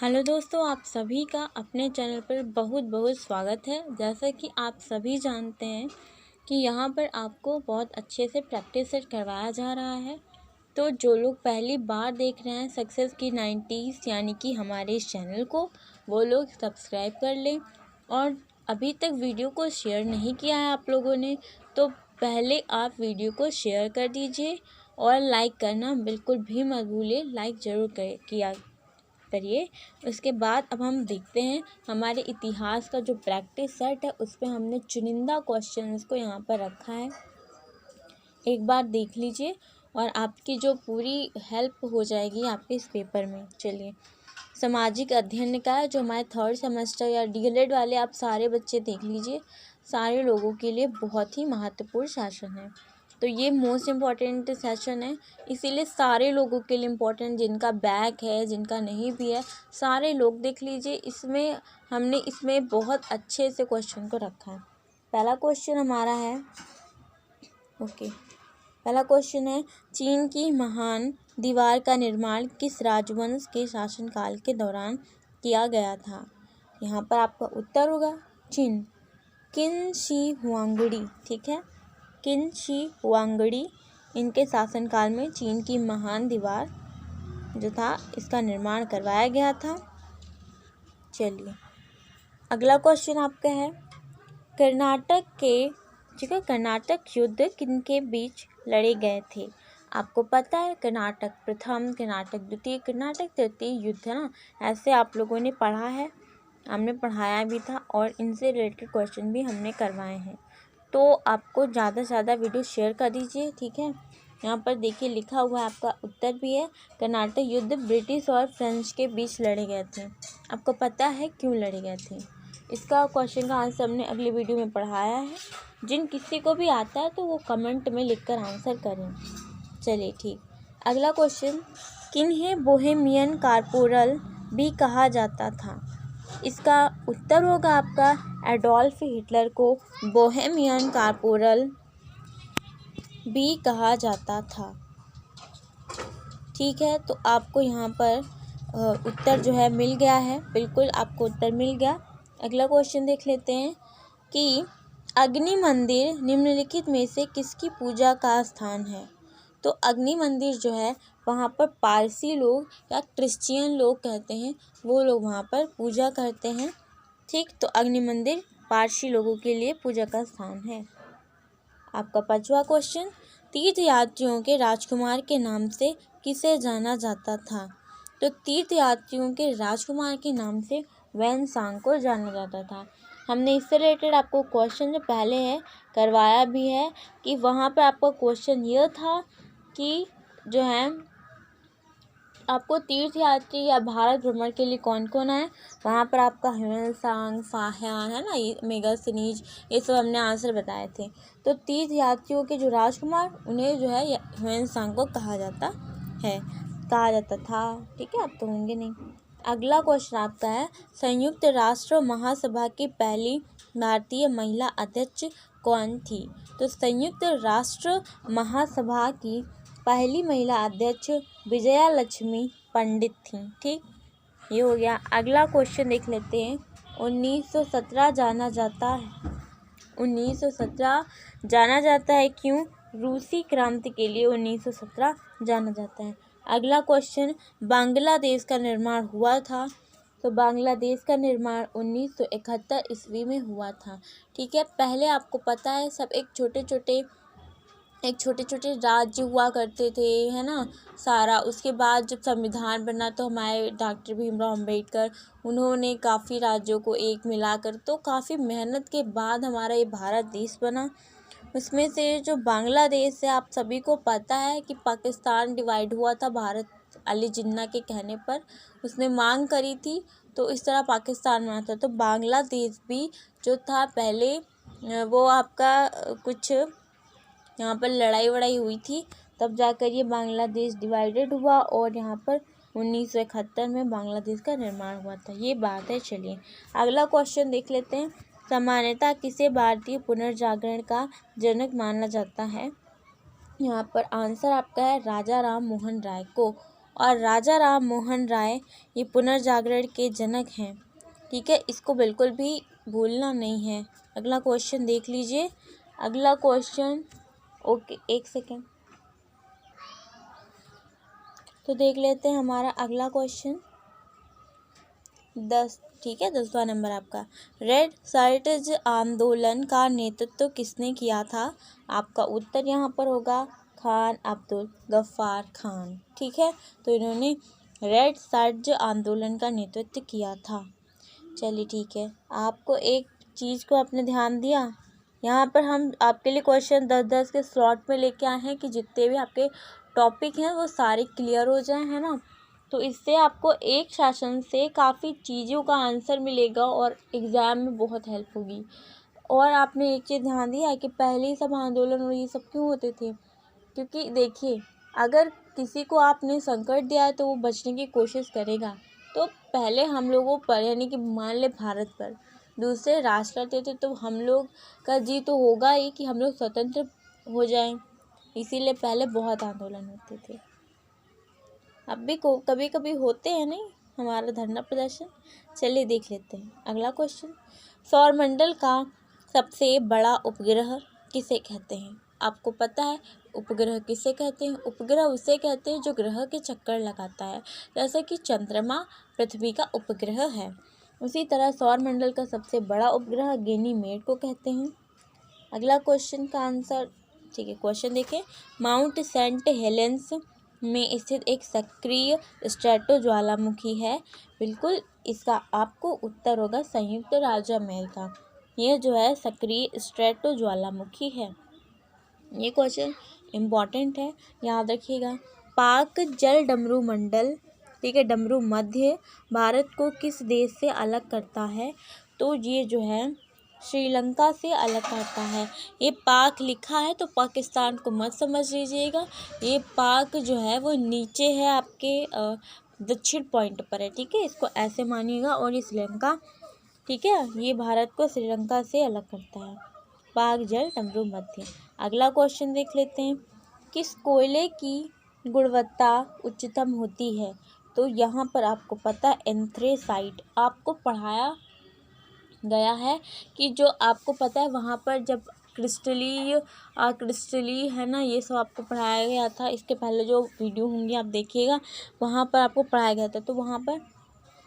Hello दोस्तों, आप सभी का अपने चैनल पर बहुत बहुत स्वागत है। जैसा कि आप सभी जानते हैं कि यहाँ पर आपको बहुत अच्छे से प्रैक्टिस सेट करवाया जा रहा है। तो जो लोग पहली बार देख रहे हैं सक्सेस की 90s यानी कि हमारे इस चैनल को, वो लोग सब्सक्राइब कर लें। और अभी तक वीडियो को शेयर नहीं किया है आप लोगों ने, तो पहले आप वीडियो को शेयर कर दीजिए और लाइक करना बिल्कुल भी मत भूलिए। लाइक ज़रूर किया करिए। उसके बाद अब हम देखते हैं हमारे इतिहास का जो प्रैक्टिस सेट है, उस पर हमने चुनिंदा क्वेश्चंस को यहाँ पर रखा है। एक बार देख लीजिए और आपकी जो पूरी हेल्प हो जाएगी आपके इस पेपर में। चलिए, सामाजिक अध्ययन का है जो हमारे थर्ड सेमेस्टर या डीएलएड वाले आप सारे बच्चे देख लीजिए, सारे लोगों के लिए बहुत ही महत्वपूर्ण सेशन है। तो ये मोस्ट इम्पॉर्टेंट सेशन है, इसीलिए सारे लोगों के लिए इम्पोर्टेंट, जिनका बैक है जिनका नहीं भी है, सारे लोग देख लीजिए। इसमें हमने इसमें बहुत अच्छे से क्वेश्चन को रखा है। पहला क्वेश्चन हमारा है पहला क्वेश्चन है, चीन की महान दीवार का निर्माण किस राजवंश के शासनकाल के दौरान किया गया था? यहाँ पर आपका उत्तर होगा चीन, किन शी हुआंगडी। ठीक है, किन शी हुआंगडी, इनके शासनकाल में चीन की महान दीवार जो था इसका निर्माण करवाया गया था। चलिए, अगला क्वेश्चन आपका है, कर्नाटक युद्ध किनके बीच लड़े गए थे? आपको पता है कर्नाटक प्रथम, कर्नाटक द्वितीय, कर्नाटक तृतीय युद्ध है ना, ऐसे आप लोगों ने पढ़ा है, हमने पढ़ाया भी था और इनसे रिलेटेड क्वेश्चन भी हमने करवाए हैं। तो आपको ज़्यादा से ज़्यादा वीडियो शेयर कर दीजिए। ठीक है, यहाँ पर देखिए लिखा हुआ है, आपका उत्तर भी है, कर्नाटक युद्ध ब्रिटिश और फ्रेंच के बीच लड़े गए थे। आपको पता है क्यों लड़े गए थे? इसका क्वेश्चन का आंसर हमने अगली वीडियो में पढ़ाया है। जिन किसी को भी आता है तो वो कमेंट में लिखकर आंसर करें। चलिए ठीक, अगला क्वेश्चन, किन्हें बोहेमियन कॉर्पोरल भी कहा जाता था? इसका उत्तर होगा आपका एडोल्फ हिटलर को बोहेमियन कॉर्पोरल भी कहा जाता था। ठीक है, तो आपको यहाँ पर उत्तर जो है मिल गया है, बिल्कुल आपको उत्तर मिल गया। अगला क्वेश्चन देख लेते हैं कि अग्नि मंदिर निम्नलिखित में से किसकी पूजा का स्थान है? तो अग्नि मंदिर जो है वहाँ पर पारसी लोग या क्रिश्चियन लोग कहते हैं, वो लोग वहाँ पर पूजा करते हैं। ठीक, तो अग्नि मंदिर पारसी लोगों के लिए पूजा का स्थान है। आपका पांचवा क्वेश्चन, तीर्थयात्रियों के राजकुमार के नाम से किसे जाना जाता था? तो तीर्थयात्रियों के राजकुमार के नाम से वैनसांग को जाना जाता था। हमने इससे रिलेटेड आपको क्वेश्चन जो पहले है करवाया भी है कि वहाँ पर आपका क्वेश्चन यह था कि जो है आपको तीर्थयात्री या भारत भ्रमण के लिए कौन कौन आए, वहाँ पर आपका ह्वेनसांग, फाह्यान है ना, ये मेगास्थनीज, ये सब हमने आंसर बताए थे। तो तीर्थयात्रियों के जो राजकुमार, उन्हें जो है ह्वेनसांग को कहा जाता था। ठीक है, अब तो होंगे नहीं। अगला क्वेश्चन आपका है, संयुक्त राष्ट्र महासभा की पहली भारतीय महिला अध्यक्ष कौन थी? तो संयुक्त राष्ट्र महासभा की पहली महिला अध्यक्ष विजया लक्ष्मी पंडित थी। ठीक, ये हो गया। अगला क्वेश्चन देख लेते हैं, 1917 जाना जाता है क्यों? रूसी क्रांति के लिए 1917 जाना जाता है। अगला क्वेश्चन, बांग्लादेश का निर्माण हुआ था? तो बांग्लादेश का निर्माण 1971 ईस्वी में हुआ था। ठीक है, पहले आपको पता है सब एक छोटे छोटे राज्य हुआ करते थे, है ना, सारा। उसके बाद जब संविधान बना तो हमारे डॉक्टर भीमराव अम्बेडकर, उन्होंने काफ़ी राज्यों को एक मिलाकर, तो काफ़ी मेहनत के बाद हमारा ये भारत देश बना। उसमें से जो बांग्लादेश है, आप सभी को पता है कि पाकिस्तान डिवाइड हुआ था, भारत अली जिन्ना के कहने पर उसने मांग करी थी, तो इस तरह पाकिस्तान बना था। तो बांग्लादेश भी जो था पहले, वो आपका कुछ यहाँ पर लड़ाई हुई थी, तब जाकर ये बांग्लादेश डिवाइडेड हुआ और यहाँ पर 1971 में बांग्लादेश का निर्माण हुआ था। ये बात है। चलिए, अगला क्वेश्चन देख लेते हैं, सामान्यतः किसे भारतीय पुनर्जागरण का जनक माना जाता है? यहाँ पर आंसर आपका है राजा राम मोहन राय को। और राजा राम मोहन राय ये पुनर्जागरण के जनक हैं। ठीक है, इसको बिल्कुल भी भूलना नहीं है। अगला क्वेश्चन देख लीजिए। अगला क्वेश्चन, ओके एक सेकेंड, तो देख लेते हैं हमारा अगला क्वेश्चन 10। ठीक है, 10वां नंबर आपका। रेड शर्ट्स आंदोलन का नेतृत्व किसने किया था? आपका उत्तर यहाँ पर होगा खान अब्दुल गफ्फार खान। ठीक है, तो इन्होंने रेड शर्ट्स आंदोलन का नेतृत्व किया था। चलिए ठीक है, आपको एक चीज़ को आपने ध्यान दिया, यहाँ पर हम आपके लिए क्वेश्चन 10-10 के स्लॉट में लेके आए हैं कि जितने भी आपके टॉपिक हैं वो सारे क्लियर हो जाए, है ना। तो इससे आपको एक शासन से काफ़ी चीज़ों का आंसर मिलेगा और एग्ज़ाम में बहुत हेल्प होगी। और आपने एक चीज़ ध्यान दिया कि पहले ही सब आंदोलन और ये सब क्यों होते थे? क्योंकि देखिए, अगर किसी को आपने संकट दिया है तो वो बचने की कोशिश करेगा। तो पहले हम लोगों पर, यानी कि मान ले भारत पर दूसरे राष्ट्र आते थे तो हम लोग का जी तो होगा ही कि हम लोग स्वतंत्र हो जाएं, इसीलिए पहले बहुत आंदोलन होते थे। अब भी कभी कभी होते हैं नहीं हमारा धरना प्रदर्शन। चलिए देख लेते हैं अगला क्वेश्चन। सौरमंडल का सबसे बड़ा उपग्रह किसे कहते हैं? आपको पता है उपग्रह किसे कहते हैं? उपग्रह उसे कहते हैं जो ग्रह के चक्कर लगाता है, जैसे कि चंद्रमा पृथ्वी का उपग्रह है। उसी तरह सौरमंडल का सबसे बड़ा उपग्रह गैनीमेड को कहते हैं। अगला क्वेश्चन का आंसर, ठीक है, क्वेश्चन देखें। माउंट सेंट हेलेंस में स्थित एक सक्रिय स्ट्रेटो ज्वालामुखी है। बिल्कुल, इसका आपको उत्तर होगा संयुक्त राज्य अमेरिका। यह जो है सक्रिय स्ट्रेटो ज्वालामुखी है। ये क्वेश्चन इम्पॉर्टेंट है, याद रखिएगा। पाक जल डमरू मंडल, ठीक है, डमरू मध्य भारत को किस देश से अलग करता है? तो ये जो है श्रीलंका से अलग करता है। ये पाक लिखा है तो पाकिस्तान को मत समझ लीजिएगा। ये पाक जो है वो नीचे है आपके दक्षिण पॉइंट पर है। ठीक है, इसको ऐसे मानिएगा। और ये श्रीलंका, ठीक है, ये भारत को श्रीलंका से अलग करता है। पाक जल डमरू मध्य। अगला क्वेश्चन देख लेते हैं। किस कोयले की गुणवत्ता उच्चतम होती है? तो यहाँ पर आपको पता है एंथ्रेसाइट आपको पढ़ाया गया है कि जो आपको पता है वहाँ पर जब क्रिस्टली है ना, ये सब आपको पढ़ाया गया था। इसके पहले जो वीडियो होंगी आप देखिएगा, वहाँ पर आपको पढ़ाया गया था। तो वहाँ पर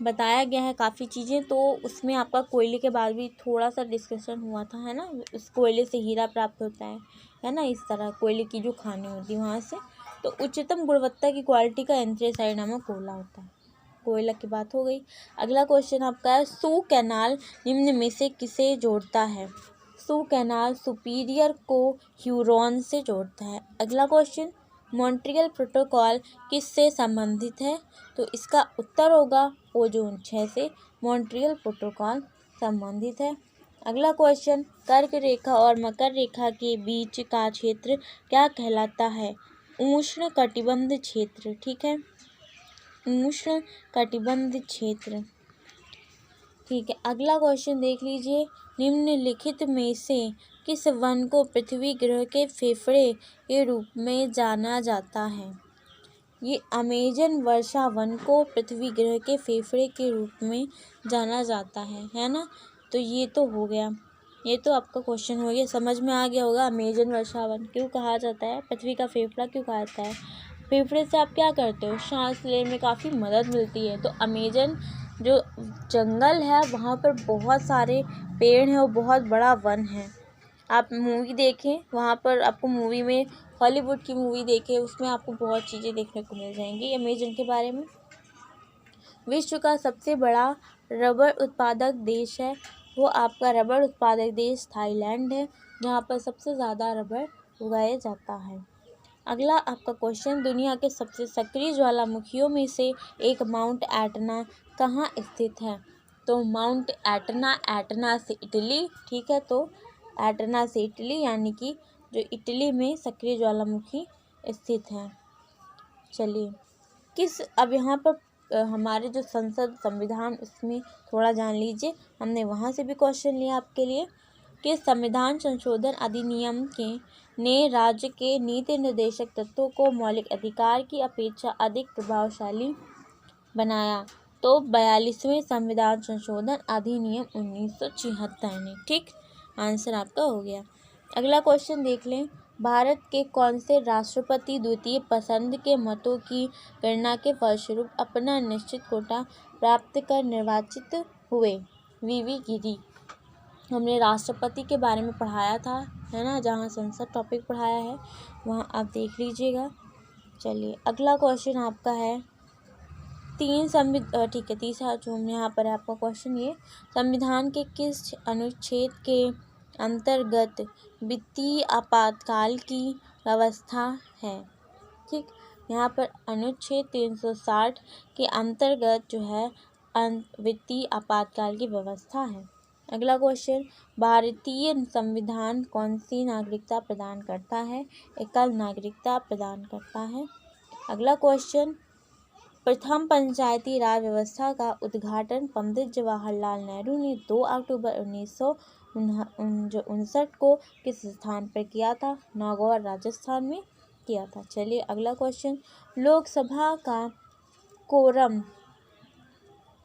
बताया गया है काफ़ी चीज़ें। तो उसमें आपका कोयले के बाद भी थोड़ा सा डिस्कशन हुआ था, है ना। उस कोयले से हीरा प्राप्त होता है ना। इस तरह कोयले की जो खानें होती हैं वहाँ से। तो उच्चतम गुणवत्ता की क्वालिटी का एंथ्रेसाइट नामक कोयला होता है। कोयला की बात हो गई। अगला क्वेश्चन आपका है, सू कैनाल निम्न में से किसे जोड़ता है? सू कैनाल सुपीरियर को ह्यूरॉन से जोड़ता है। अगला क्वेश्चन, मॉन्ट्रियल प्रोटोकॉल किससे संबंधित है? तो इसका उत्तर होगा ओजोन 6 से मॉन्ट्रियल प्रोटोकॉल संबंधित है। अगला क्वेश्चन, कर्क रेखा और मकर रेखा के बीच का क्षेत्र क्या कहलाता है? उष्ण कटिबंध क्षेत्र। ठीक है, उष्ण कटिबंध क्षेत्र। ठीक है, अगला क्वेश्चन देख लीजिए। निम्नलिखित में से किस वन को पृथ्वी ग्रह के फेफड़े के रूप में जाना जाता है? ये अमेजन वर्षा वन को पृथ्वी ग्रह के फेफड़े के रूप में जाना जाता है ना। तो ये तो हो गया, ये तो आपका क्वेश्चन हो गया, समझ में आ गया होगा। अमेजन वर्षा वन क्यों कहा जाता है, पृथ्वी का फेफड़ा क्यों कहा जाता है? फेफड़े से आप क्या करते हो? सांस लेने में काफ़ी मदद मिलती है। तो अमेजन जो जंगल है वहाँ पर बहुत सारे पेड़ हैं और बहुत बड़ा वन है। आप मूवी देखें, वहाँ पर आपको मूवी में, हॉलीवुड की मूवी देखें, उसमें आपको बहुत चीज़ें देखने को मिल जाएंगी अमेजन के बारे में। विश्व का सबसे बड़ा रबर उत्पादक देश है, वो आपका रबर उत्पादक देश थाईलैंड है, जहाँ पर सबसे ज़्यादा रबर उगाया जाता है। अगला आपका क्वेश्चन, दुनिया के सबसे सक्रिय ज्वालामुखियों में से एक माउंट एटना कहाँ स्थित है? तो माउंट एटना से इटली, ठीक है, तो एटना से इटली, यानी कि जो इटली में सक्रिय ज्वालामुखी स्थित है। चलिए, अब यहाँ पर हमारे जो संविधान उसमें थोड़ा जान लीजिए। हमने वहाँ से भी क्वेश्चन लिया आपके लिए। कि संविधान संशोधन अधिनियम ने राज्य के नीति निर्देशक तत्वों को मौलिक अधिकार की अपेक्षा अधिक प्रभावशाली बनाया? तो 42वें संविधान संशोधन अधिनियम 1976 ने। ठीक, आंसर आपका हो गया। अगला क्वेश्चन देख लें। भारत के कौन से राष्ट्रपति द्वितीय पसंद के मतों की गणना के फलस्वरूप अपना निश्चित कोटा प्राप्त कर निर्वाचित हुए? वीवी गिरी। हमने राष्ट्रपति के बारे में पढ़ाया था, है ना, जहाँ संसद टॉपिक पढ़ाया है वहाँ आप देख लीजिएगा। चलिए अगला क्वेश्चन आपका है ठीक है, तीसरा जो यहाँ पर है आपका क्वेश्चन ये, संविधान के किस अनुच्छेद के अंतर्गत वित्तीय आपातकाल की व्यवस्था है? ठीक, यहाँ पर अनुच्छेद 360 के अंतर्गत जो है वित्तीय आपातकाल की व्यवस्था है। अगला क्वेश्चन, भारतीय संविधान कौन सी नागरिकता प्रदान करता है? एकल नागरिकता प्रदान करता है। अगला क्वेश्चन, प्रथम पंचायती राज व्यवस्था का उद्घाटन पंडित जवाहरलाल नेहरू ने 2 अक्टूबर 1959 को किस स्थान पर किया था? नागौर राजस्थान में किया था। चलिए अगला क्वेश्चन, लोकसभा का कोरम,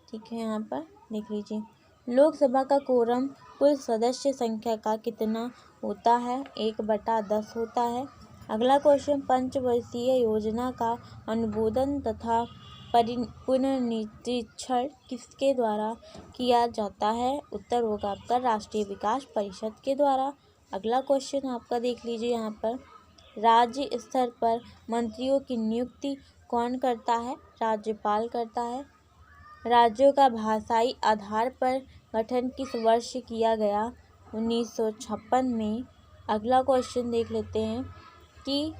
ठीक है, यहाँ पर देख लीजिए, लोकसभा का कोरम कुल सदस्य संख्या का कितना होता है? 1/10 होता है। अगला क्वेश्चन, पंचवर्षीय योजना का अनुमोदन तथा पुनर्निरीक्षण किसके द्वारा किया जाता है? उत्तर होगा आपका राष्ट्रीय विकास परिषद के द्वारा। अगला क्वेश्चन आपका देख लीजिए, यहाँ पर राज्य स्तर पर मंत्रियों की नियुक्ति कौन करता है? राज्यपाल करता है। राज्यों का भाषाई आधार पर गठन किस वर्ष किया गया? 1956 में। अगला क्वेश्चन देख लेते हैं कि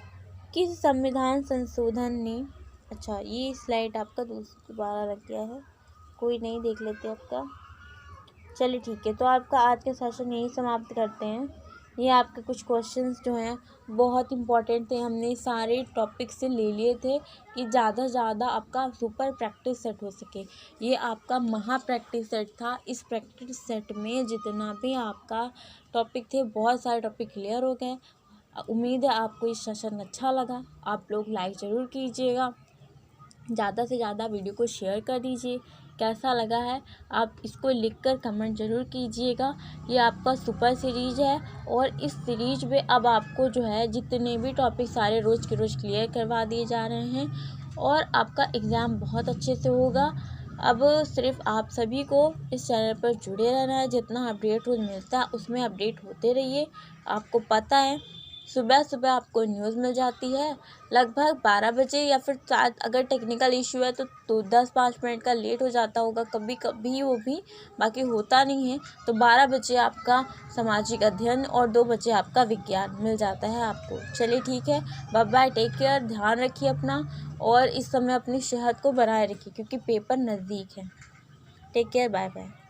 किस संविधान संशोधन ने, अच्छा ये स्लाइड आपका दोबारा लग गया है, कोई नहीं, देख लेते हैं आपका। चलिए ठीक है, तो आपका आज का सेशन यही समाप्त करते हैं। ये आपके कुछ क्वेश्चंस जो हैं बहुत इंपॉर्टेंट थे, हमने सारे टॉपिक से ले लिए थे कि ज़्यादा से ज़्यादा आपका सुपर प्रैक्टिस सेट हो सके। ये आपका महा प्रैक्टिस सेट था। इस प्रैक्टिस सेट में जितना भी आपका टॉपिक थे, बहुत सारे टॉपिक क्लियर हो गए। उम्मीद है आपको ये सेशन अच्छा लगा। आप लोग लाइक ज़रूर कीजिएगा, ज़्यादा से ज़्यादा वीडियो को शेयर कर दीजिए। कैसा लगा है आप इसको लिखकर कमेंट ज़रूर कीजिएगा। ये आपका सुपर सीरीज़ है और इस सीरीज में अब आपको जो है जितने भी टॉपिक सारे रोज़ के रोज़ क्लियर करवा दिए जा रहे हैं और आपका एग्ज़ाम बहुत अच्छे से होगा। अब सिर्फ आप सभी को इस चैनल पर जुड़े रहना है। जितना अपडेट रोज़ मिलता है उसमें अपडेट होते रहिए। आपको पता है सुबह सुबह आपको न्यूज़ मिल जाती है लगभग 12 बजे, या फिर शायद अगर टेक्निकल इशू है तो 10-5 मिनट का लेट हो जाता होगा कभी कभी, वो भी बाकी होता नहीं है। तो 12 बजे आपका सामाजिक अध्ययन और 2 बजे आपका विज्ञान मिल जाता है आपको। चलिए ठीक है, बाय बाय, टेक केयर, ध्यान रखिए अपना और इस समय अपनी सेहत को बनाए रखिए क्योंकि पेपर नज़दीक है। Take care, bye bye.